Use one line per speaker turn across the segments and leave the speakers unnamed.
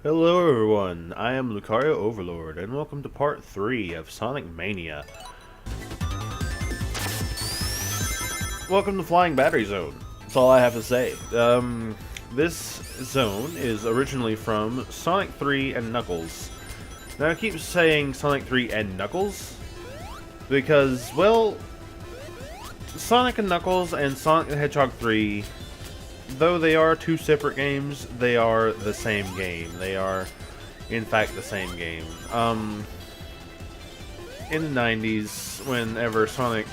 Hello everyone, I am Lucario Overlord, and welcome to part 3 of Sonic Mania. Welcome to Flying Battery Zone. That's all I have to say. This zone is originally from Sonic 3 and Knuckles. Now I keep saying Sonic 3 and Knuckles, because, well, Sonic and Knuckles and Sonic the Hedgehog 3, though they are two separate games, they are the same game. They are, in fact, the same game. In the 90s, whenever Sonic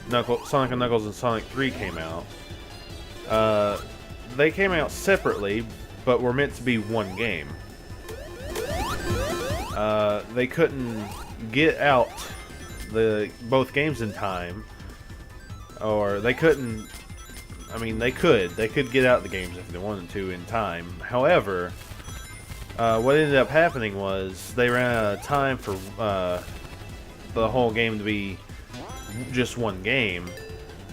and Knuckles and Sonic 3 came out, they came out separately, but were meant to be one game. They couldn't get out both games in time, or they couldn't. I mean, they could get out the games if they wanted to in time. However, what ended up happening was they ran out of time for the whole game to be just one game.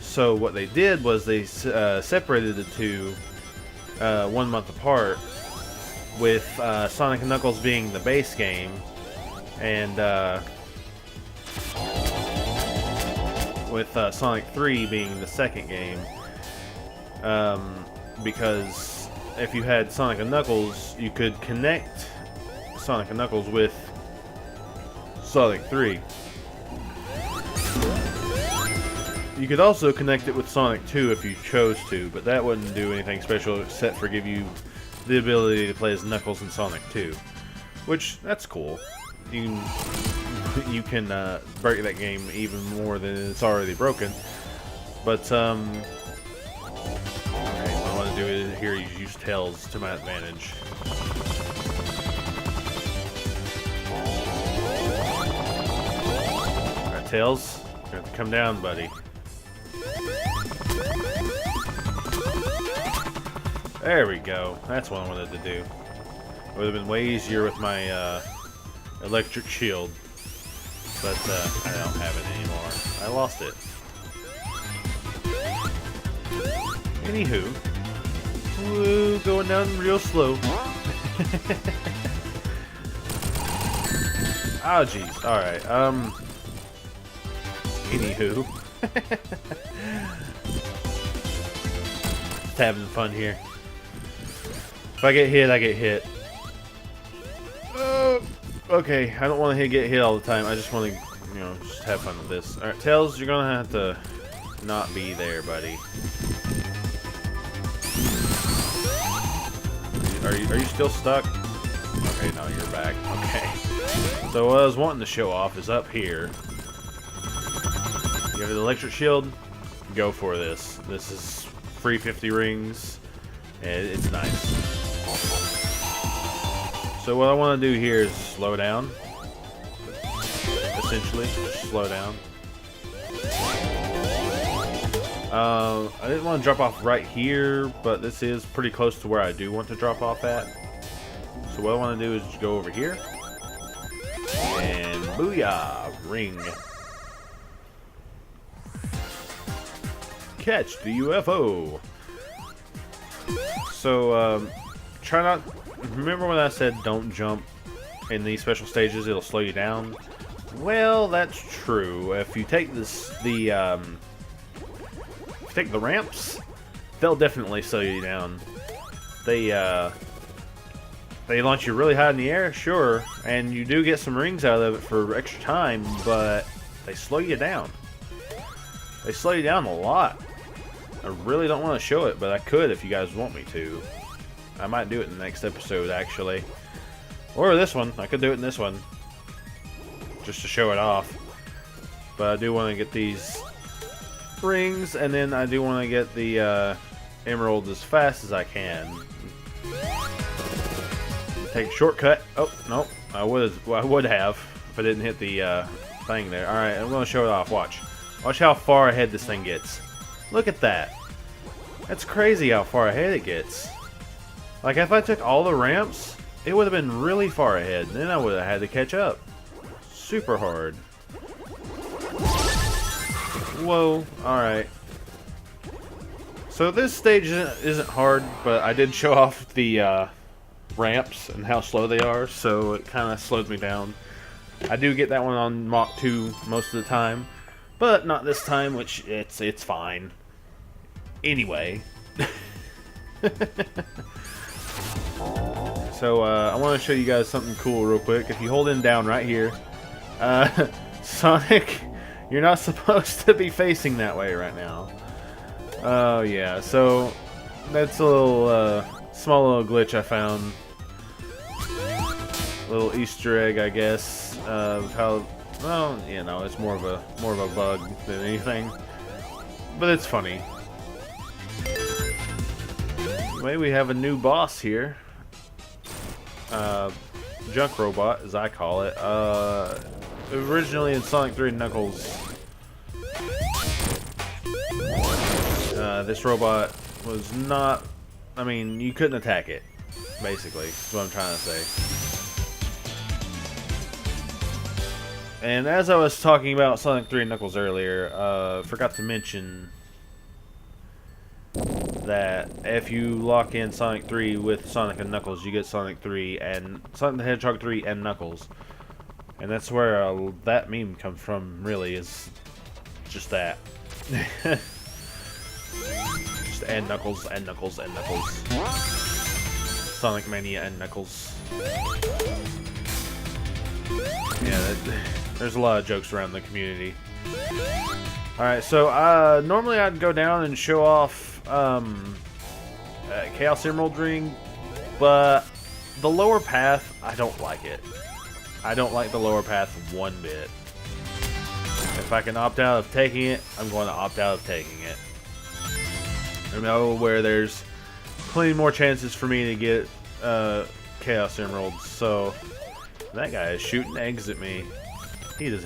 So what they did was they separated the two 1 month apart, with Sonic and Knuckles being the base game, and with Sonic 3 being the second game. Because if you had Sonic and Knuckles, you could connect Sonic and Knuckles with Sonic 3. You could also connect it with Sonic 2 if you chose to, but that wouldn't do anything special except for give you the ability to play as Knuckles in Sonic 2. Which, that's cool. You can break that game even more than it's already broken. But, do it here is use Tails to my advantage. Alright, Tails, you have to come down, buddy. There we go. That's what I wanted to do. It would have been way easier with my electric shield, but I don't have it anymore. I lost it. Anywho. Woo, going down real slow. Oh, jeez. Alright, anywho. Just having fun here. If I get hit, I get hit. Okay, I don't want to get hit all the time. I just want to, just have fun with this. Alright, Tails, you're gonna have to not be there, buddy. Are you still stuck? Okay, no, you're back. Okay. So what I was wanting to show off is up here. You have the electric shield. Go for this. This is free 50 rings, and it's nice. So what I want to do here is slow down. Essentially, just slow down. I didn't want to drop off right here, but this is pretty close to where I do want to drop off at. So what I want to do is just go over here. And booyah! Ring. Catch the UFO! So, try not... Remember when I said don't jump in these special stages, it'll slow you down? Well, that's true. If you take take the ramps, they'll definitely slow you down. They launch you really high in the air, sure, and you do get some rings out of it for extra time, but they slow you down. They slow you down a lot. I really don't want to show it, but I could if you guys want me to. I might do it in the next episode, actually. Or this one. I could do it in this one, just to show it off. But I do want to get these rings, and then I do want to get the emerald as fast as I can. Take a shortcut. Oh no, I would have if I didn't hit the thing there. All right, I'm going to show it off. Watch how far ahead this thing gets. Look at that. That's crazy how far ahead it gets. Like if I took all the ramps, it would have been really far ahead. Then I would have had to catch up. Super hard. Whoa, alright. So this stage isn't hard, but I did show off the ramps and how slow they are, so it kind of slows me down. I do get that one on Mach 2 most of the time, but not this time, which it's fine. Anyway. So I want to show you guys something cool real quick. If you hold in down right here, Sonic, you're not supposed to be facing that way right now. Oh yeah, so that's a little small little glitch I found. Little Easter egg, I guess, of how, well, you know, it's more of a bug than anything, but it's funny. Anyway, we have a new boss here. Junk Robot, as I call it. Originally in Sonic 3 and Knuckles, this robot was not, I mean, you couldn't attack it, basically, is what I'm trying to say. And as I was talking about Sonic 3 and Knuckles earlier, forgot to mention that if you lock in Sonic 3 with Sonic and Knuckles, you get Sonic 3 and Sonic the Hedgehog 3 and Knuckles. And that's where that meme comes from, really, is just that. Just and Knuckles, and Knuckles, and Knuckles. Sonic Mania and Knuckles. Yeah, there's a lot of jokes around the community. Alright, so normally I'd go down and show off Chaos Emerald Ring, but the lower path, I don't like it. I don't like the lower path one bit. If I can opt out of taking it, I'm going to opt out of taking it. I know where there's plenty more chances for me to get Chaos Emeralds, so that guy is shooting eggs at me. He does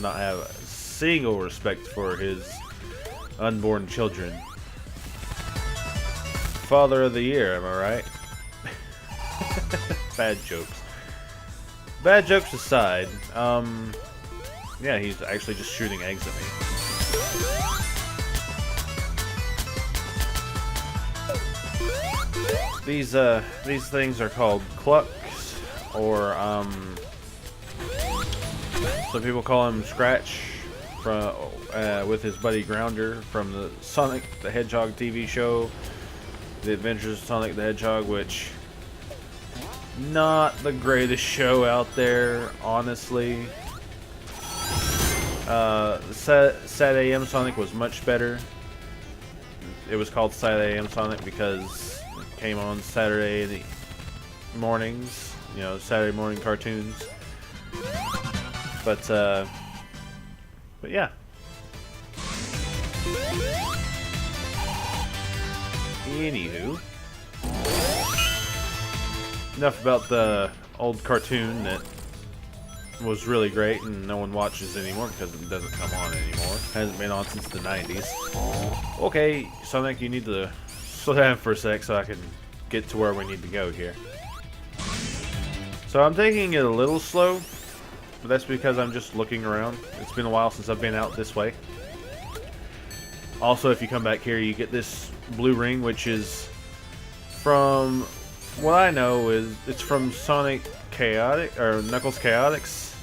not have a single respect for his unborn children. Father of the year, am I right? Bad jokes. Bad jokes aside, yeah, he's actually just shooting eggs at me. These things are called clucks, or some people call him Scratch, from with his buddy Grounder from the Sonic the Hedgehog TV show, The Adventures of Sonic the Hedgehog, which not the greatest show out there, honestly. Sad AM Sonic was much better. It was called Sad AM Sonic because it came on Saturday mornings, you know, Saturday morning cartoons. But yeah. Anywho, enough about the old cartoon that was really great and no one watches anymore because it doesn't come on anymore. Hasn't been on since the 90s. Okay, Sonic, you need to slow down for a sec so I can get to where we need to go here. So I'm taking it a little slow, but that's because I'm just looking around. It's been a while since I've been out this way. Also, if you come back here, you get this blue ring, which is from what I know is it's from Sonic Chaotic or Knuckles Chaotix.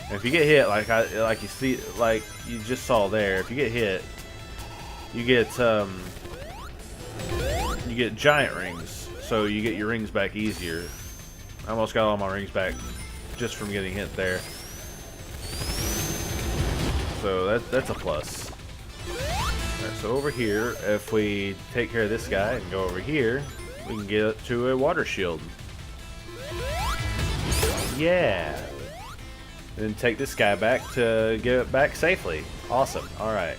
And if you get hit, like you see, like you just saw there, if you get hit, you get giant rings, so you get your rings back easier. I almost got all my rings back just from getting hit there, so that's a plus. Alright, so over here, if we take care of this guy and go over here, we can get to a water shield. Yeah. And then take this guy back to get it back safely. Awesome. Alright.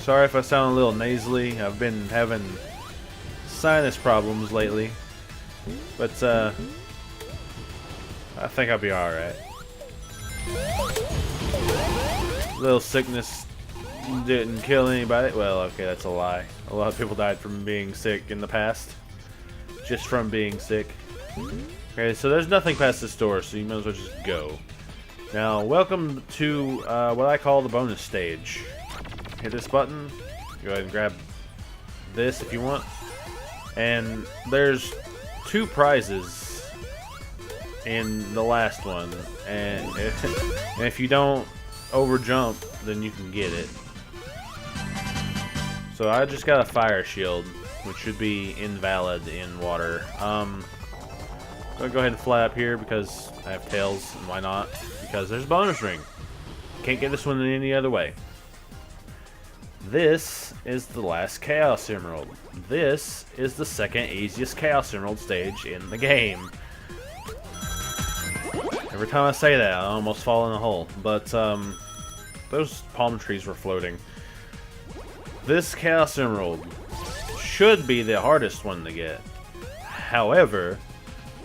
Sorry if I sound a little nasally. I've been having sinus problems lately. But, I think I'll be alright. Little sickness didn't kill anybody. Well, okay, that's a lie. A lot of people died from being sick in the past. Just from being sick. Okay, so there's nothing past this door, so you might as well just go. Now, welcome to what I call the bonus stage. Hit this button. Go ahead and grab this if you want. And there's 2 prizes in the last one, and if you don't over jump, then you can get it. So I just got a fire shield, which should be invalid in water. I'm gonna go ahead and fly up here because I have tails, and why not? Because there's a bonus ring. Can't get this one in any other way. This is the last Chaos Emerald. This is the second easiest Chaos Emerald stage in the game. Every time I say that, I almost fall in a hole. But, those palm trees were floating. This Chaos Emerald should be the hardest one to get. However,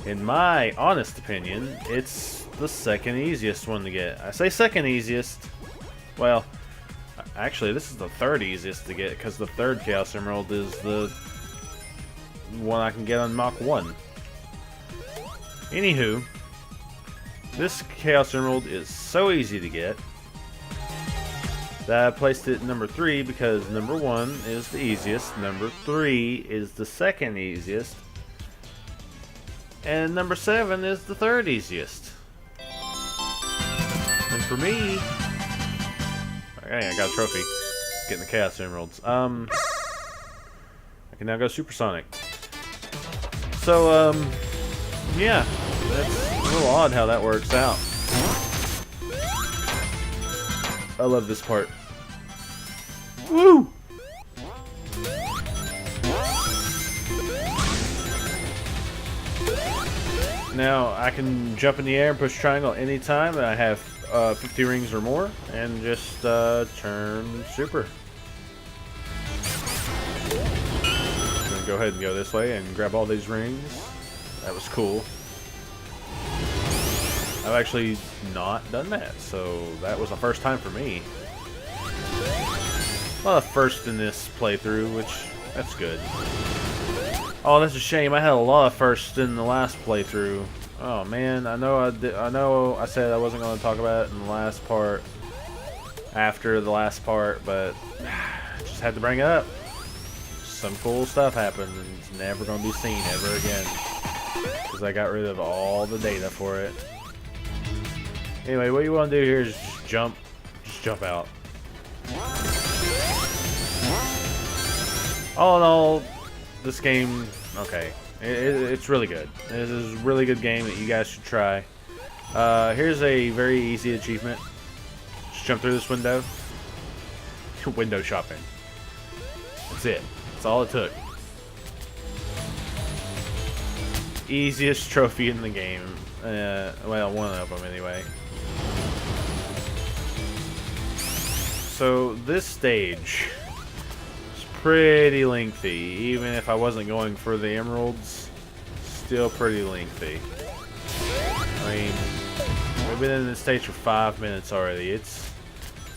in my honest opinion, it's the second easiest one to get. I say second easiest. Well, actually, this is the third easiest to get, because the third Chaos Emerald is the one I can get on Mach 1. Anywho, this Chaos Emerald is so easy to get that I placed it number 3 because number 1 is the easiest, number 3 is the second easiest, and number 7 is the third easiest. And for me, okay, I got a trophy. Getting the Chaos Emeralds. I can now go supersonic. So, yeah. That's a little odd how that works out. I love this part. Woo! Now, I can jump in the air and push triangle anytime, and I have 50 rings or more, and just turn super. I'm gonna go ahead and go this way and grab all these rings. That was cool. I've actually not done that, so that was a first time for me. A lot of firsts in this playthrough, which, that's good. Oh, that's a shame. I had a lot of firsts in the last playthrough. Oh man, I know I said I wasn't going to talk about it in the last part, after the last part, but I just had to bring it up. Some cool stuff happened, and it's never going to be seen ever again, because I got rid of all the data for it. Anyway, what you want to do here is just jump out. All in all, this game, okay, it's really good. It is a really good game that you guys should try. Here's a very easy achievement. Just jump through this window. Window shopping. That's it. That's all it took. Easiest trophy in the game. Well, one of them anyway. So this stage is pretty lengthy, even if I wasn't going for the emeralds, still pretty lengthy. I mean, we've been in this stage for 5 minutes already.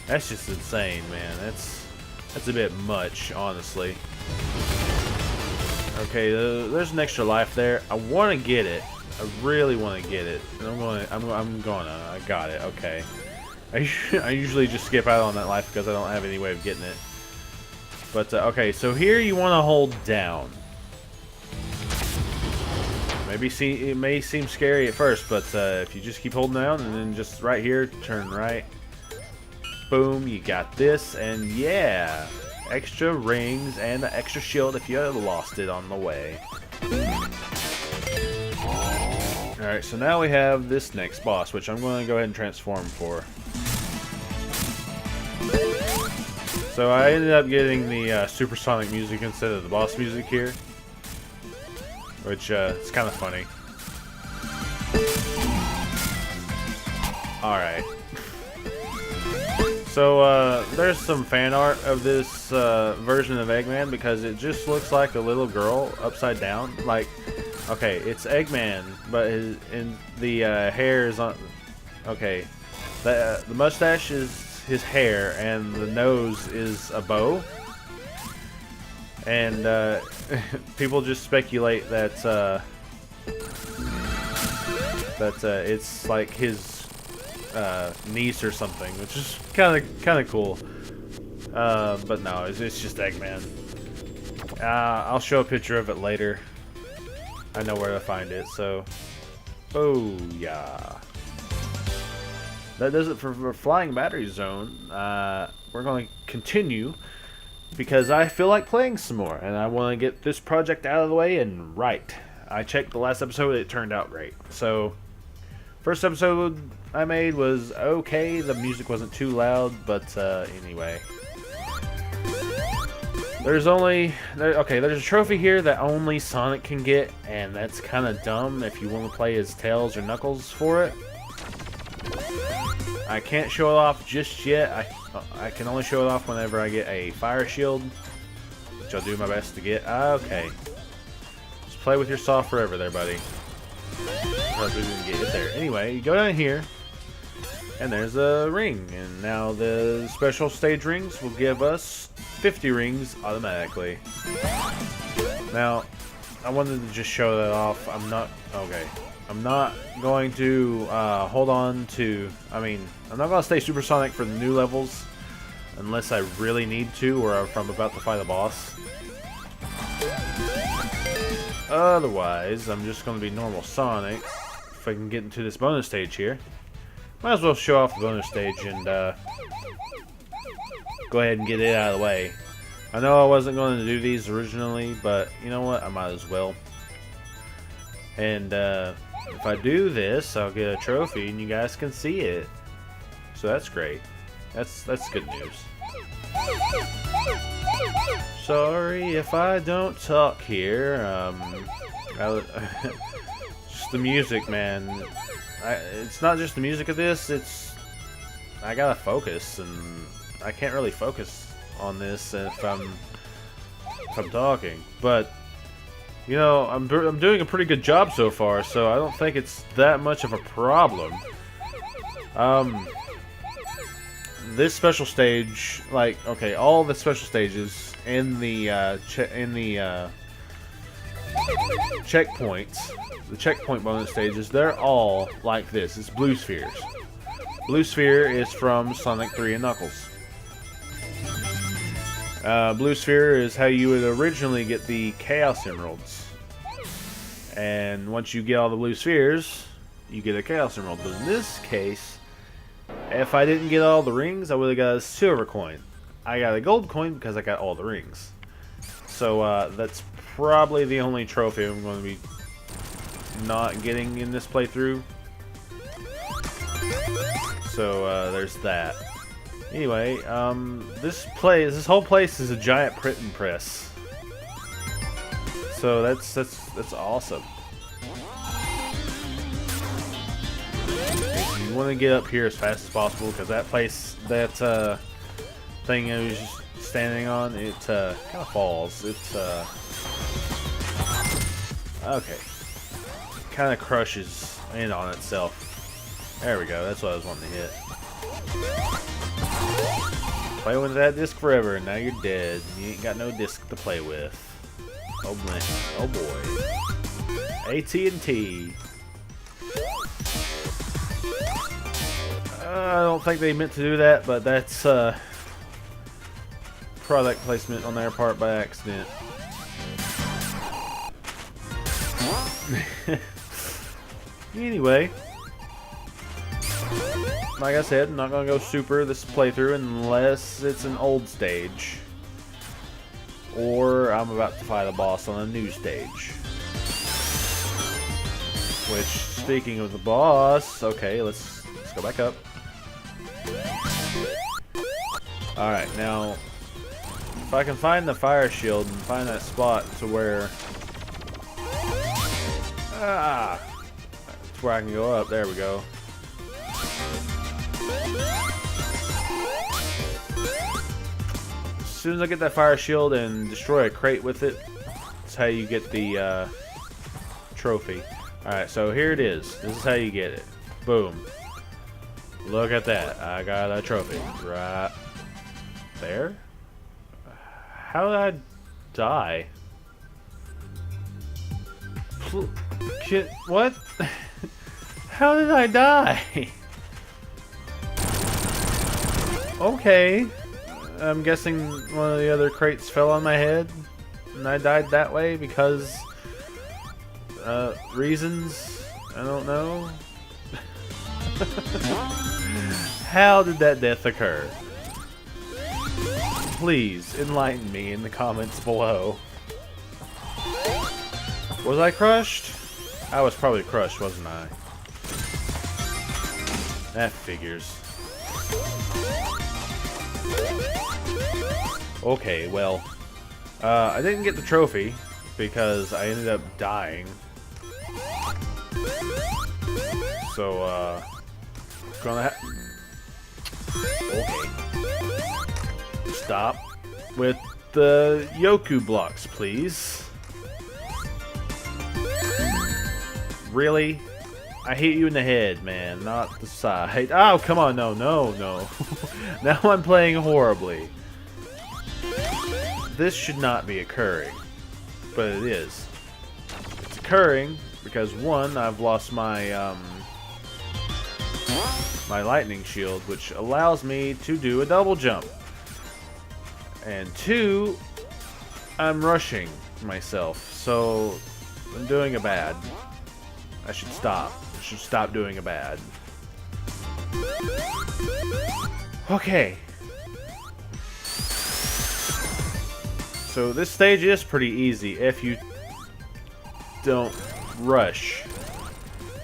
That's just insane, man. That's a bit much, honestly. Okay, there's an extra life there. I want to get it. I really want to get it. I got it. Okay. I usually just skip out on that life because I don't have any way of getting it. But, okay, so here you want to hold down. It may seem scary at first, but if you just keep holding down and then just right here, turn right. Boom, you got this, and yeah, extra rings and an extra shield if you had lost it on the way. Alright, so now we have this next boss, which I'm going to go ahead and transform for. So I ended up getting the supersonic music instead of the boss music here, which is kind of funny. Alright. So there's some fan art of this version of Eggman because it just looks like a little girl upside down. Like, okay, it's Eggman, but the hair is on. Okay, the mustache is his hair, and the nose is a bow. And people just speculate that it's like his niece or something, which is kind of cool. But no, it's just Eggman. I'll show a picture of it later. I know where to find it, so... Oh, yeah. That does it for Flying Battery Zone. We're going to continue because I feel like playing some more, and I want to get this project out of the way and right. I checked the last episode, it turned out great. So, first episode I made was okay. The music wasn't too loud, but anyway. There's a trophy here that only Sonic can get, and that's kind of dumb if you want to play as Tails or Knuckles for it. I can't show it off just yet. I can only show it off whenever I get a fire shield, which I'll do my best to get. Okay. Just play with your saw forever there, buddy. Unless we can get it there. Anyway, you go down here, and there's a ring. And now the special stage rings will give us 50 rings automatically. Now, I wanted to just show that off. I'm not going to hold on to... I'm not going to stay supersonic for the new levels unless I really need to, or if I'm about to fight a boss. Otherwise, I'm just going to be normal Sonic. If I can get into this bonus stage here. Might as well show off the bonus stage and go ahead and get it out of the way. I know I wasn't going to do these originally, but you know what? I might as well. And if I do this, I'll get a trophy and you guys can see it. So that's great. That's good news. Sorry if I don't talk here. Just the music, man. It's not just the music of this, I gotta focus, and I can't really focus on this if I'm talking. But you know, I'm doing a pretty good job so far, so I don't think it's that much of a problem. This special stage, all the special stages in the checkpoints, the checkpoint bonus stages, they're all like this. It's blue spheres. Blue sphere is from Sonic 3 and Knuckles. Blue sphere is how you would originally get the Chaos Emeralds. And once you get all the blue spheres, you get a Chaos Emerald. But in this case, if I didn't get all the rings, I would have got a silver coin. I got a gold coin because I got all the rings. So that's probably the only trophy I'm going to be not getting in this playthrough. So there's that. Anyway, this whole place is a giant print and press. So that's awesome. You want to get up here as fast as possible because that thing I was just standing on, it kind of falls. It's okay. It kind of crushes in on itself. There we go. That's what I was wanting to hit. Play with that disc forever, and now you're dead. You ain't got no disc to play with. Oh boy. Oh boy. AT&T. I don't think they meant to do that, but that's product placement on their part by accident. Anyway, like I said, I'm not going to go super this playthrough unless it's an old stage. Or I'm about to fight a boss on a new stage. Which, speaking of the boss, okay, let's go back up. Alright, now, if I can find the fire shield and find that spot to where... that's where I can go up. There we go. As soon as I get that fire shield and destroy a crate with it, that's how you get the trophy. Alright, so here it is. This is how you get it. Boom. Look at that. I got a trophy. Right there? How did I die? What? How did I die? Okay. I'm guessing one of the other crates fell on my head. and I died that way because reasons I don't know. How did that death occur? Please enlighten me in the comments below. Was I crushed? I was probably crushed, wasn't I? That figures. Okay, well, I didn't get the trophy because I ended up dying. So, gonna okay. Stop with the Yoku blocks, please. Really? I hit you in the head, man, not the side. Oh, come on, no. Now I'm playing horribly. This should not be occurring, but it is. It's occurring because, one, I've lost my my lightning shield, which allows me to do a double jump. And two, I'm rushing myself, so I'm doing a bad. I should stop. I should stop doing a bad. Okay. So this stage is pretty easy if you don't rush.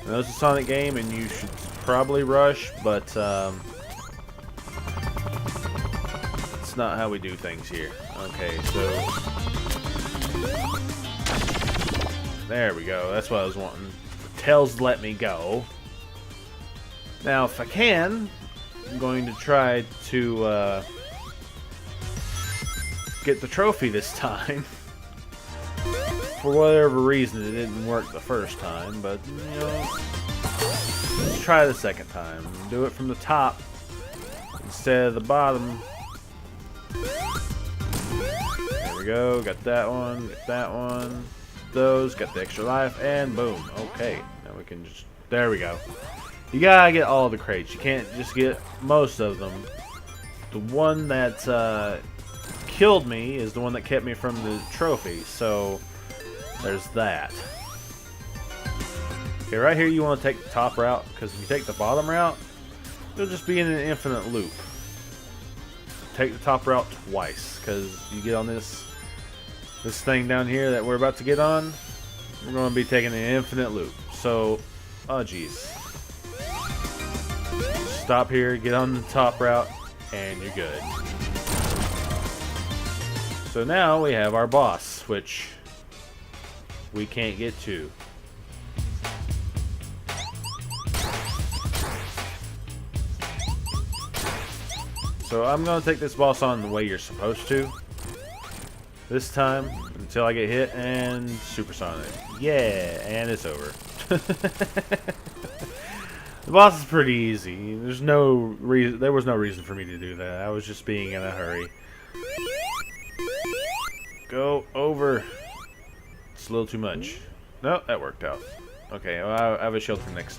I know it's a Sonic game and you should probably rush, but it's not how we do things here. Okay, so there we go. That's what I was wanting. Tails let me go. Now, if I can, I'm going to try to get the trophy this time. For whatever reason, it didn't work the first time, but, you know, let's try the second time. Do it from the top instead of the bottom. There we go. Got that one. Got that one. Those. Got the extra life. And boom. Okay. Now we can just... There we go. You gotta get all the crates. You can't just get most of them. The one that killed me is the one that kept me from the trophy. So... there's that. Okay, right here you want to take the top route, because if you take the bottom route, you'll just be in an infinite loop. Take the top route twice, because you get on this thing down here that we're about to get on, we're going to be taking an infinite loop. So, oh geez. Stop here, get on the top route, and you're good. So now we have our boss, which we can't get to. So I'm going to take this boss on the way you're supposed to. This time, until I get hit, and supersonic. Yeah, and it's over. The boss is pretty easy. There's no reason. There was no reason for me to do that. I was just being in a hurry. Go over. It's a little too much. No, that worked out. Okay, well, I have a shield for next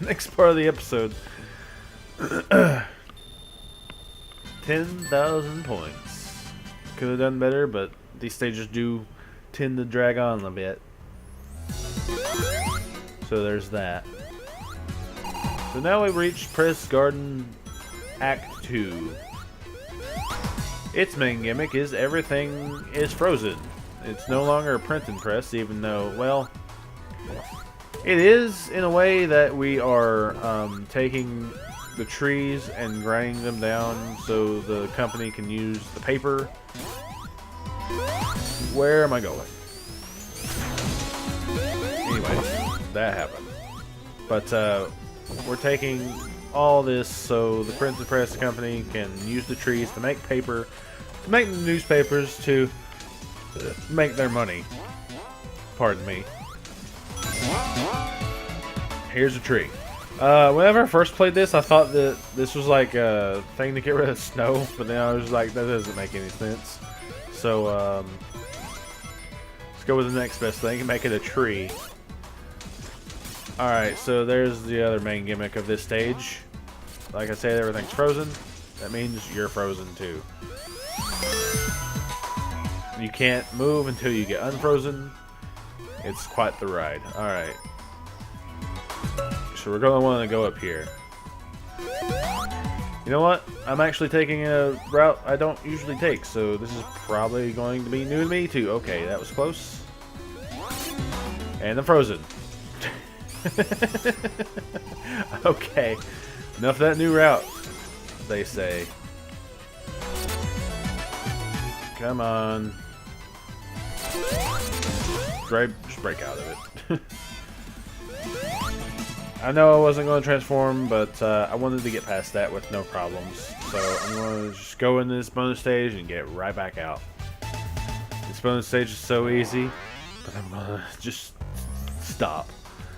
next part of the episode. 10,000 points. Could have done better, but these stages do tend to drag on a bit. So there's that. So now we've reached Press Garden Act 2. Its main gimmick is everything is frozen. It's no longer a printing press, even though, well, it is in a way that we are taking the trees and grinding them down so the company can use the paper. Where am I going? Anyway, that happened. But we're taking all this so the printing press company can use the trees to make paper, to make newspapers, to make their money. Pardon me. Here's a tree. Whenever I first played this, I thought that this was like a thing to get rid of snow, but then I was like, that doesn't make any sense. So, let's go with the next best thing and make it a tree. Alright, so there's the other main gimmick of this stage. Like I said, everything's frozen. That means you're frozen too. You can't move until you get unfrozen. It's quite the ride. Alright. So we're going to want to go up here. You know what? I'm actually taking a route I don't usually take, so this is probably going to be new to me too. Okay, that was close. And I'm frozen. Okay. Enough of that new route, they say. Come on. Just break out of it. I know I wasn't going to transform, but I wanted to get past that with no problems. So I'm going to just go into this bonus stage and get right back out. This bonus stage is so easy, but I'm going to just stop.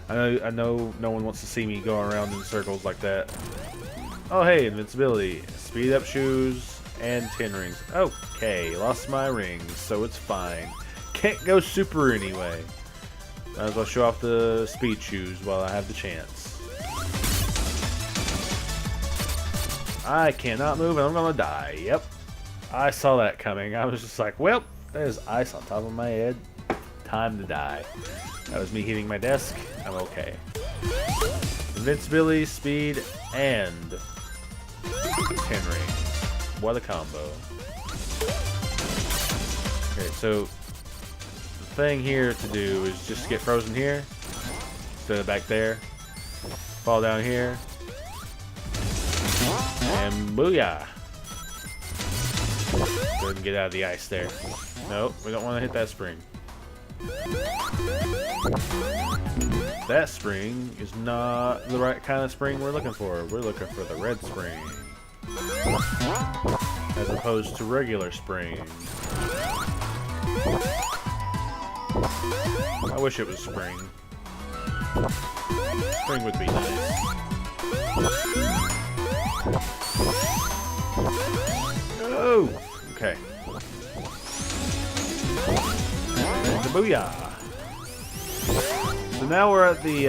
I know no one wants to see me go around in circles like that. Oh hey, invincibility, speed up shoes, and 10 rings. Okay, lost my rings, so it's fine. Can't go super anyway. Might as well show off the speed shoes while I have the chance. I cannot move and I'm gonna die. Yep. I saw that coming. I was just like, well, there's ice on top of my head. Time to die. That was me hitting my desk. I'm okay. Invincibility, speed, and 10 rings. What a combo. Okay, so the thing here to do is just get frozen here instead of back there. Fall down here. And booyah! Go ahead and get out of the ice there. Nope, we don't want to hit that spring. That spring is not the right kind of spring we're looking for. We're looking for the red spring. As opposed to regular spring. I wish it was spring. Spring would be nice. Oh! Okay. And the booyah! So now we're at the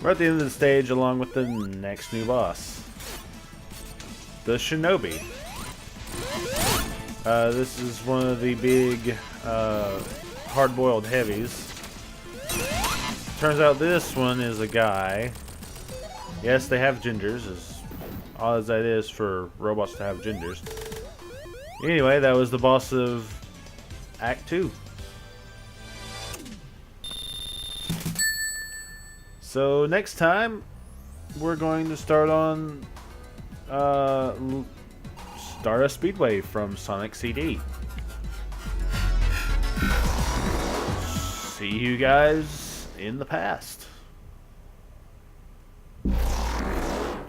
we're at the end of the stage along with the next new boss. The Shinobi. This is one of the big hard-boiled heavies. Turns out this one is a guy. Yes, they have gingers, as odd as that is for robots to have gingers. Anyway, that was the boss of Act 2. So next time, we're going to start on Stardust Speedway from Sonic CD. See you guys in the past.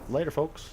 Later, folks.